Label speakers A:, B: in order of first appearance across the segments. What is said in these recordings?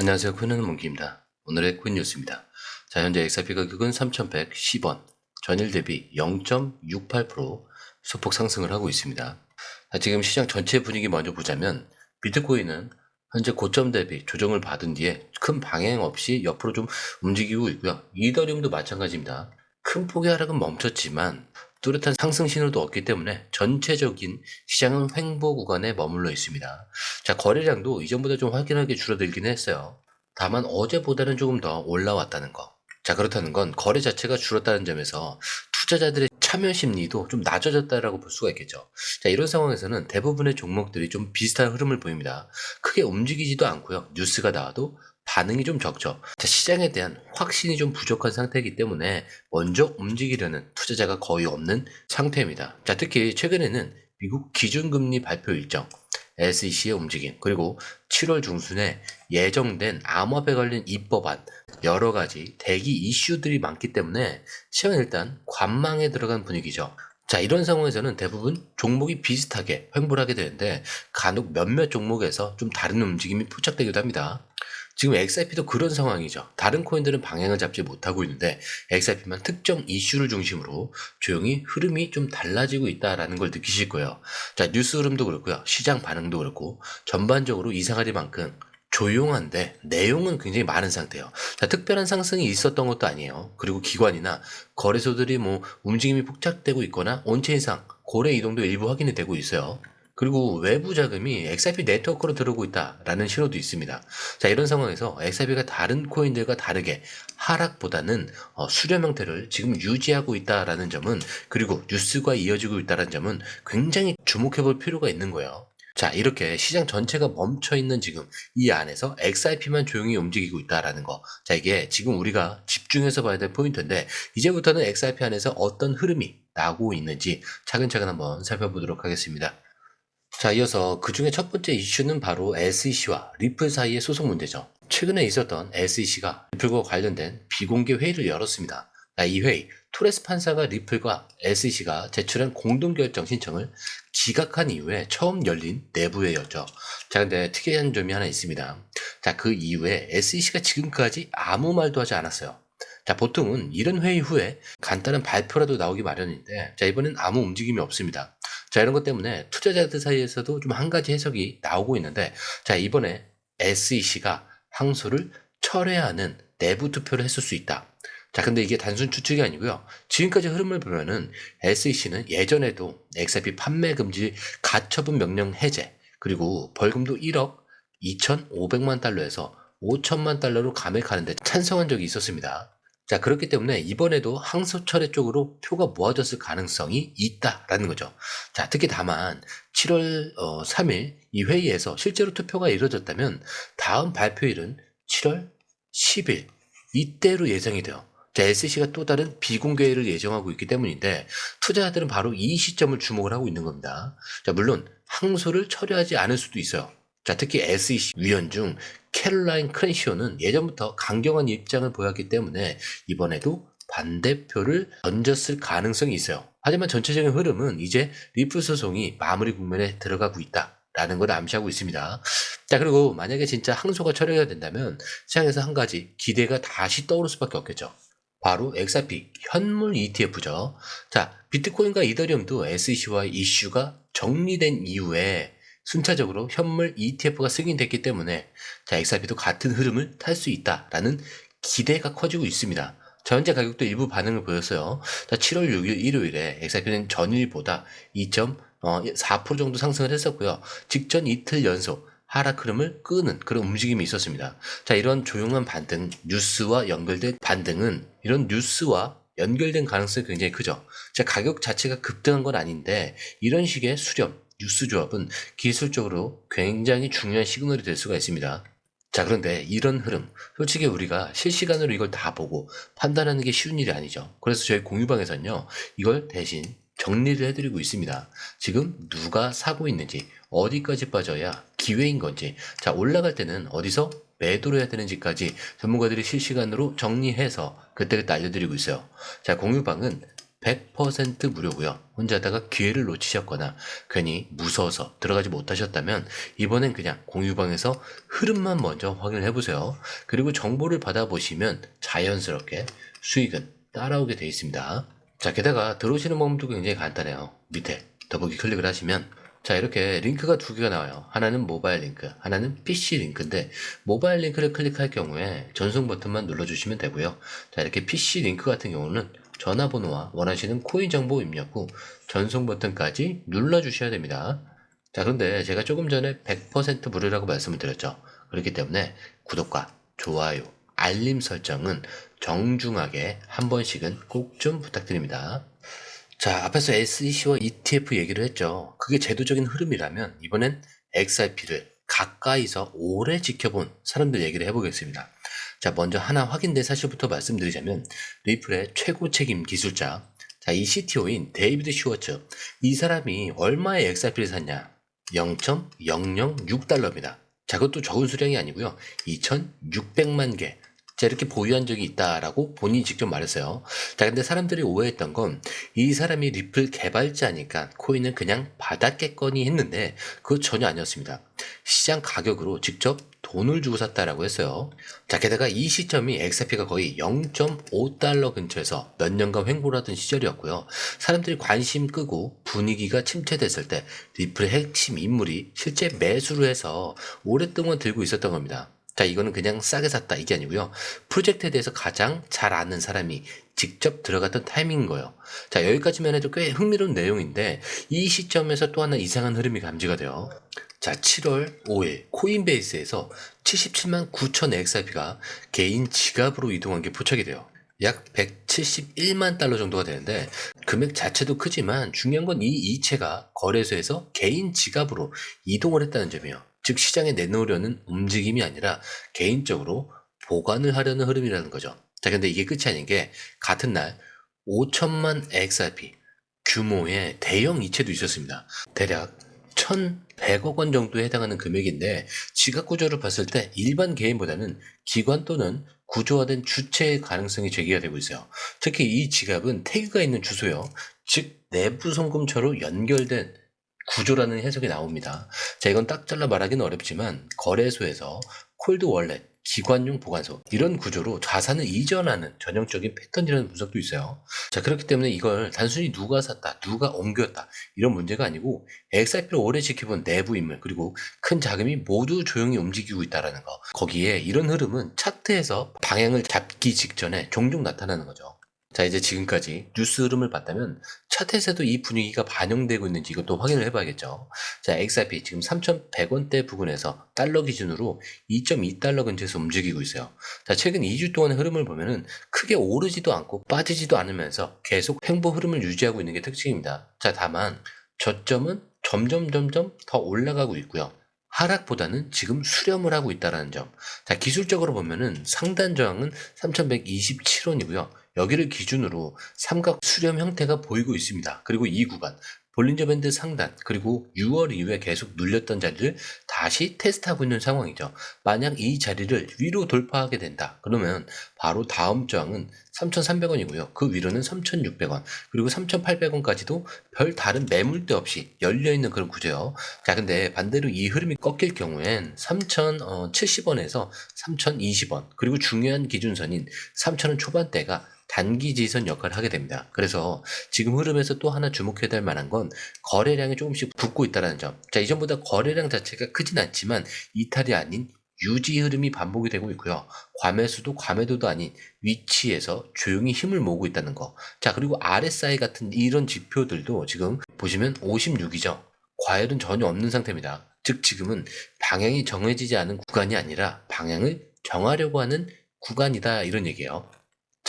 A: 안녕하세요. 코인은 몽키입니다. 오늘의 코인 뉴스입니다. 자, 현재 XRP 가격은 3,110원, 전일 대비 0.68% 소폭 상승을 하고 있습니다. 자, 지금 시장 전체 분위기 먼저 보자면 비트코인은 현재 고점 대비 조정을 받은 뒤에 큰 방향 없이 옆으로 좀 움직이고 있고요. 이더리움도 마찬가지입니다. 큰 폭의 하락은 멈췄지만 뚜렷한 상승 신호도 없기 때문에 전체적인 시장은 횡보 구간에 머물러 있습니다. 자, 거래량도 이전보다 좀 확연하게 줄어들긴 했어요. 다만 어제보다는 조금 더 올라왔다는 거. 자, 그렇다는 건 거래 자체가 줄었다는 점에서 투자자들의 참여 심리도 좀 낮아졌다라고 볼 수가 있겠죠. 자, 이런 상황에서는 대부분의 종목들이 좀 비슷한 흐름을 보입니다. 크게 움직이지도 않고요. 뉴스가 나와도 반응이 좀 적죠. 자, 시장에 대한 확신이 좀 부족한 상태이기 때문에 먼저 움직이려는 투자자가 거의 없는 상태입니다. 자, 특히 최근에는 미국 기준금리 발표 일정, SEC의 움직임, 그리고 7월 중순에 예정된 암호화폐 관련 입법안, 여러 가지 대기 이슈들이 많기 때문에 시장은 일단 관망에 들어간 분위기죠. 자, 이런 상황에서는 대부분 종목이 비슷하게 횡보를 하게 되는데 간혹 몇몇 종목에서 좀 다른 움직임이 포착되기도 합니다. 지금 XRP도 그런 상황이죠. 다른 코인들은 방향을 잡지 못하고 있는데 XRP만 특정 이슈를 중심으로 조용히 흐름이 좀 달라지고 있다라는 걸 느끼실 거예요. 자, 뉴스 흐름도 그렇고요. 시장 반응도 그렇고 전반적으로 이상하리만큼 조용한데 내용은 굉장히 많은 상태예요. 자, 특별한 상승이 있었던 것도 아니에요. 그리고 기관이나 거래소들이 움직임이 폭착되고 있거나 온체인상 거래 이동도 일부 확인이 되고 있어요. 그리고 외부 자금이 XRP 네트워크로 들어오고 있다라는 신호도 있습니다. 자, 이런 상황에서 XRP가 다른 코인들과 다르게 하락보다는 수렴 형태를 지금 유지하고 있다라는 점은, 그리고 뉴스가 이어지고 있다는 점은 굉장히 주목해 볼 필요가 있는 거예요. 자, 이렇게 시장 전체가 멈춰 있는 지금 이 안에서 XRP만 조용히 움직이고 있다라는 거. 자, 이게 지금 우리가 집중해서 봐야 될 포인트인데 이제부터는 XRP 안에서 어떤 흐름이 나고 있는지 차근차근 한번 살펴보도록 하겠습니다. 자, 이어서 그 중에 첫 번째 이슈는 바로 SEC와 리플 사이의 소송 문제죠. 최근에 있었던 SEC가 리플과 관련된 비공개 회의를 열었습니다. 자, 이 회의, 토레스 판사가 리플과 SEC가 제출한 공동결정 신청을 기각한 이후에 처음 열린 내부회의였죠. 자, 근데 특이한 점이 하나 있습니다. 자, 그 이후에 SEC가 지금까지 아무 말도 하지 않았어요. 자, 보통은 이런 회의 후에 간단한 발표라도 나오기 마련인데, 자, 이번엔 아무 움직임이 없습니다. 자, 이런 것 때문에 투자자들 사이에서도 좀 한 가지 해석이 나오고 있는데, 자, 이번에 SEC가 항소를 철회하는 내부 투표를 했을 수 있다. 자, 근데 이게 단순 추측이 아니고요. 지금까지 흐름을 보면은 SEC는 예전에도 XRP 판매 금지 가처분 명령 해제, 그리고 벌금도 1억 2,500만 달러에서 5천만 달러로 감액하는데 찬성한 적이 있었습니다. 자, 그렇기 때문에 이번에도 항소 철회 쪽으로 표가 모아졌을 가능성이 있다라는 거죠. 자, 특히 다만 7월 3일 이 회의에서 실제로 투표가 이루어졌다면 다음 발표일은 7월 10일 이때로 예상이 돼요. 자, SEC가 또 다른 비공개를 예정하고 있기 때문인데 투자자들은 바로 이 시점을 주목을 하고 있는 겁니다. 자, 물론 항소를 철회하지 않을 수도 있어요. 자, 특히 SEC 위원 중 캐롤라인 크랜시오는 예전부터 강경한 입장을 보였기 때문에 이번에도 반대표를 던졌을 가능성이 있어요. 하지만 전체적인 흐름은 이제 리플 소송이 마무리 국면에 들어가고 있다라는 걸 암시하고 있습니다. 자, 그리고 만약에 진짜 항소가 철회가 된다면 시장에서 한 가지 기대가 다시 떠오를 수밖에 없겠죠. 바로 XRP 현물 ETF죠. 자, 비트코인과 이더리움도 SEC와 이슈가 정리된 이후에 순차적으로 현물 ETF가 승인됐기 때문에 자, XRP도 같은 흐름을 탈 수 있다라는 기대가 커지고 있습니다. 자, 현재 가격도 일부 반응을 보였어요. 자, 7월 6일 일요일에 XRP는 전일보다 2.4% 정도 상승을 했었고요. 직전 이틀 연속 하락 흐름을 끄는 그런 움직임이 있었습니다. 자, 이런 조용한 반등, 뉴스와 연결된 반등은 이런 뉴스와 연결된 가능성이 굉장히 크죠. 자, 가격 자체가 급등한 건 아닌데 이런 식의 수렴, 뉴스 조합은 기술적으로 굉장히 중요한 시그널이 될 수가 있습니다. 자, 그런데 이런 흐름, 솔직히 우리가 실시간으로 이걸 다 보고 판단하는 게 쉬운 일이 아니죠. 그래서 저희 공유방에서는요, 이걸 대신 정리를 해드리고 있습니다. 지금 누가 사고 있는지, 어디까지 빠져야 기회인 건지, 자, 올라갈 때는 어디서 매도를 해야 되는지까지 전문가들이 실시간으로 정리해서 그때그때 알려드리고 있어요. 자, 공유방은 100% 무료고요. 혼자 하다가 기회를 놓치셨거나 괜히 무서워서 들어가지 못하셨다면 이번엔 그냥 공유방에서 흐름만 먼저 확인을 해보세요. 그리고 정보를 받아보시면 자연스럽게 수익은 따라오게 되어 있습니다. 자, 게다가 들어오시는 방법도 굉장히 간단해요. 밑에 더보기 클릭을 하시면 자, 이렇게 링크가 두 개가 나와요. 하나는 모바일 링크, 하나는 PC 링크인데 모바일 링크를 클릭할 경우에 전송 버튼만 눌러주시면 되고요. 자, 이렇게 PC 링크 같은 경우는 전화번호와 원하시는 코인 정보 입력 후 전송 버튼까지 눌러주셔야 됩니다. 자, 그런데 제가 조금 전에 100% 무료라고 말씀을 드렸죠. 그렇기 때문에 구독과 좋아요, 알림 설정은 정중하게 한 번씩은 꼭 좀 부탁드립니다. 자, 앞에서 SEC와 ETF 얘기를 했죠. 그게 제도적인 흐름이라면 이번엔 XRP를 가까이서 오래 지켜본 사람들 얘기를 해보겠습니다. 자, 먼저 하나 확인된 사실부터 말씀드리자면 리플의 최고 책임 기술자, 자, 이 CTO인 데이비드 슈워츠, 이 사람이 얼마의 XRP를 샀냐? 0.006달러입니다. 자, 그것도 적은 수량이 아니고요. 2,600만 개. 자, 이렇게 보유한 적이 있다라고 본인이 직접 말했어요. 자, 근데 사람들이 오해했던 건 이 사람이 리플 개발자니까 코인은 그냥 받았겠거니 했는데 그거 전혀 아니었습니다. 시장 가격으로 직접 돈을 주고 샀다라고 했어요. 자, 게다가 이 시점이 XRP가 거의 0.5달러 근처에서 몇 년간 횡보를 하던 시절이었고요. 사람들이 관심 끄고 분위기가 침체됐을 때 리플의 핵심 인물이 실제 매수를 해서 오랫동안 들고 있었던 겁니다. 자, 이거는 그냥 싸게 샀다 이게 아니고요. 프로젝트에 대해서 가장 잘 아는 사람이 직접 들어갔던 타이밍인 거예요. 자, 여기까지만 해도 꽤 흥미로운 내용인데 이 시점에서 또 하나 이상한 흐름이 감지가 돼요. 자, 7월 5일 코인베이스에서 77만 9천 XRP가 개인 지갑으로 이동한 게 포착이 돼요. 약 171만 달러 정도가 되는데 금액 자체도 크지만 중요한 건 이 이체가 거래소에서 개인 지갑으로 이동을 했다는 점이에요. 즉 시장에 내놓으려는 움직임이 아니라 개인적으로 보관을 하려는 흐름이라는 거죠. 자, 근데 이게 끝이 아닌 게 같은 날 5천만 XRP 규모의 대형 이체도 있었습니다. 대략 1,100억 원 정도에 해당하는 금액인데 지갑 구조를 봤을 때 일반 개인보다는 기관 또는 구조화된 주체의 가능성이 제기가 되고 있어요. 특히 이 지갑은 태그가 있는 주소요. 즉 내부 송금처로 연결된 구조라는 해석이 나옵니다. 자, 이건 딱 잘라 말하기는 어렵지만 거래소에서 콜드 월렛, 기관용 보관소 이런 구조로 자산을 이전하는 전형적인 패턴이라는 분석도 있어요. 자, 그렇기 때문에 이걸 단순히 누가 샀다, 누가 옮겼다 이런 문제가 아니고 XRP를 오래 지켜본 내부 인물 그리고 큰 자금이 모두 조용히 움직이고 있다는 거. 거기에 이런 흐름은 차트에서 방향을 잡기 직전에 종종 나타나는 거죠. 자, 이제 지금까지 뉴스 흐름을 봤다면 차트에서도 이 분위기가 반영되고 있는지 이것도 확인을 해봐야겠죠. 자, XRP 지금 3,100원대 부근에서 달러 기준으로 2.2달러 근처에서 움직이고 있어요. 자, 최근 2주 동안의 흐름을 보면은 크게 오르지도 않고 빠지지도 않으면서 계속 횡보 흐름을 유지하고 있는 게 특징입니다. 자, 다만 저점은 점점 더 올라가고 있고요. 하락보다는 지금 수렴을 하고 있다는 점. 자, 기술적으로 보면은 상단 저항은 3,127원이고요. 여기를 기준으로 삼각 수렴 형태가 보이고 있습니다. 그리고 이 구간 볼린저 밴드 상단 그리고 6월 이후에 계속 눌렸던 자리를 다시 테스트하고 있는 상황이죠. 만약 이 자리를 위로 돌파하게 된다. 그러면 바로 다음 저항은 3,300원이고요. 그 위로는 3,600원 그리고 3,800원까지도 별 다른 매물대 없이 열려있는 그런 구조예요. 자, 근데 반대로 이 흐름이 꺾일 경우엔 3,070원에서 3,020원 그리고 중요한 기준선인 3,000원 초반대가 단기 지선 역할을 하게 됩니다. 그래서 지금 흐름에서 또 하나 주목해야 될 만한 건 거래량이 조금씩 붙고 있다는 점. 자, 이전보다 거래량 자체가 크진 않지만 이탈이 아닌 유지 흐름이 반복이 되고 있고요. 과매수도 과매도도 아닌 위치에서 조용히 힘을 모으고 있다는 거. 자, 그리고 RSI 같은 이런 지표들도 지금 보시면 56이죠. 과열은 전혀 없는 상태입니다. 즉 지금은 방향이 정해지지 않은 구간이 아니라 방향을 정하려고 하는 구간이다 이런 얘기예요.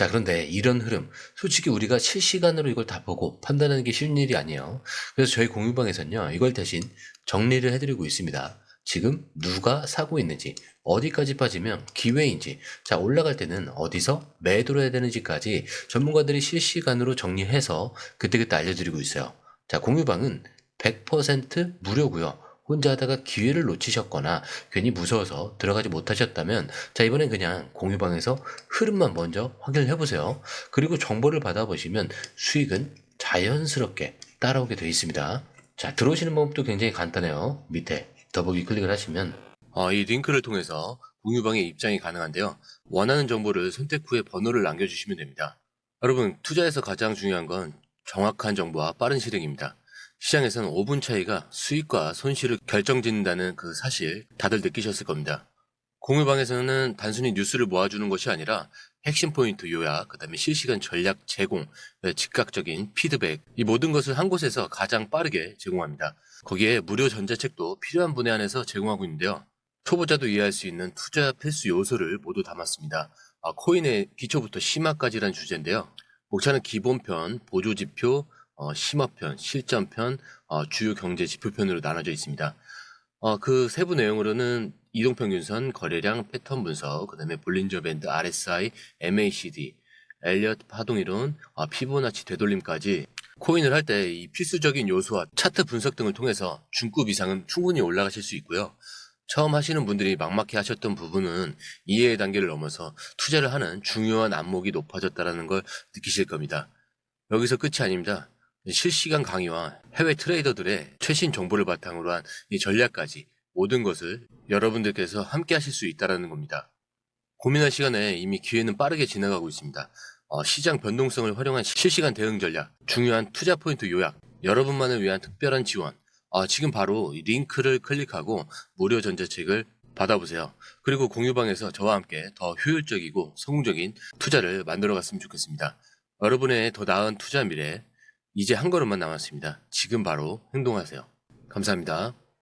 A: 자, 그런데 이런 흐름, 솔직히 우리가 실시간으로 이걸 다 보고 판단하는 게 쉬운 일이 아니에요. 그래서 저희 공유방에서는요, 이걸 대신 정리를 해드리고 있습니다. 지금 누가 사고 있는지, 어디까지 빠지면 기회인지, 자, 올라갈 때는 어디서 매도를 해야 되는지까지 전문가들이 실시간으로 정리해서 그때그때 알려드리고 있어요. 자, 공유방은 100% 무료고요. 혼자 하다가 기회를 놓치셨거나 괜히 무서워서 들어가지 못하셨다면 자, 이번엔 그냥 공유방에서 흐름만 먼저 확인을 해보세요. 그리고 정보를 받아보시면 수익은 자연스럽게 따라오게 되어 있습니다. 자, 들어오시는 방법도 굉장히 간단해요. 밑에 더보기 클릭을 하시면 이 링크를 통해서 공유방에 입장이 가능한데요. 원하는 정보를 선택 후에 번호를 남겨주시면 됩니다. 여러분, 투자에서 가장 중요한 건 정확한 정보와 빠른 실행입니다. 시장에서는 5분 차이가 수익과 손실을 결정짓는다는 그 사실 다들 느끼셨을 겁니다. 공유방에서는 단순히 뉴스를 모아주는 것이 아니라 핵심 포인트 요약, 그 다음에 실시간 전략 제공, 즉각적인 피드백, 이 모든 것을 한 곳에서 가장 빠르게 제공합니다. 거기에 무료 전자책도 필요한 분에 한해서 제공하고 있는데요. 초보자도 이해할 수 있는 투자 필수 요소를 모두 담았습니다. 코인의 기초부터 심화까지란 주제인데요. 목차는 기본편, 보조지표, 심화편, 실전편, 주요 경제 지표편으로 나눠져 있습니다. 그 세부 내용으로는 이동평균선, 거래량, 패턴 분석, 그 다음에 볼린저 밴드, RSI, MACD, 엘리엇 파동이론, 피보나치 되돌림까지 코인을 할 때 이 필수적인 요소와 차트 분석 등을 통해서 중급 이상은 충분히 올라가실 수 있고요. 처음 하시는 분들이 막막해 하셨던 부분은 이해의 단계를 넘어서 투자를 하는 중요한 안목이 높아졌다는 걸 느끼실 겁니다. 여기서 끝이 아닙니다. 실시간 강의와 해외 트레이더들의 최신 정보를 바탕으로 한 이 전략까지 모든 것을 여러분들께서 함께 하실 수 있다는 겁니다. 고민할 시간에 이미 기회는 빠르게 지나가고 있습니다. 시장 변동성을 활용한 실시간 대응 전략, 중요한 투자 포인트 요약, 여러분만을 위한 특별한 지원, 지금 바로 이 링크를 클릭하고 무료 전자책을 받아보세요. 그리고 공유방에서 저와 함께 더 효율적이고 성공적인 투자를 만들어 갔으면 좋겠습니다. 여러분의 더 나은 투자 미래, 이제 한 걸음만 남았습니다. 지금 바로 행동하세요. 감사합니다.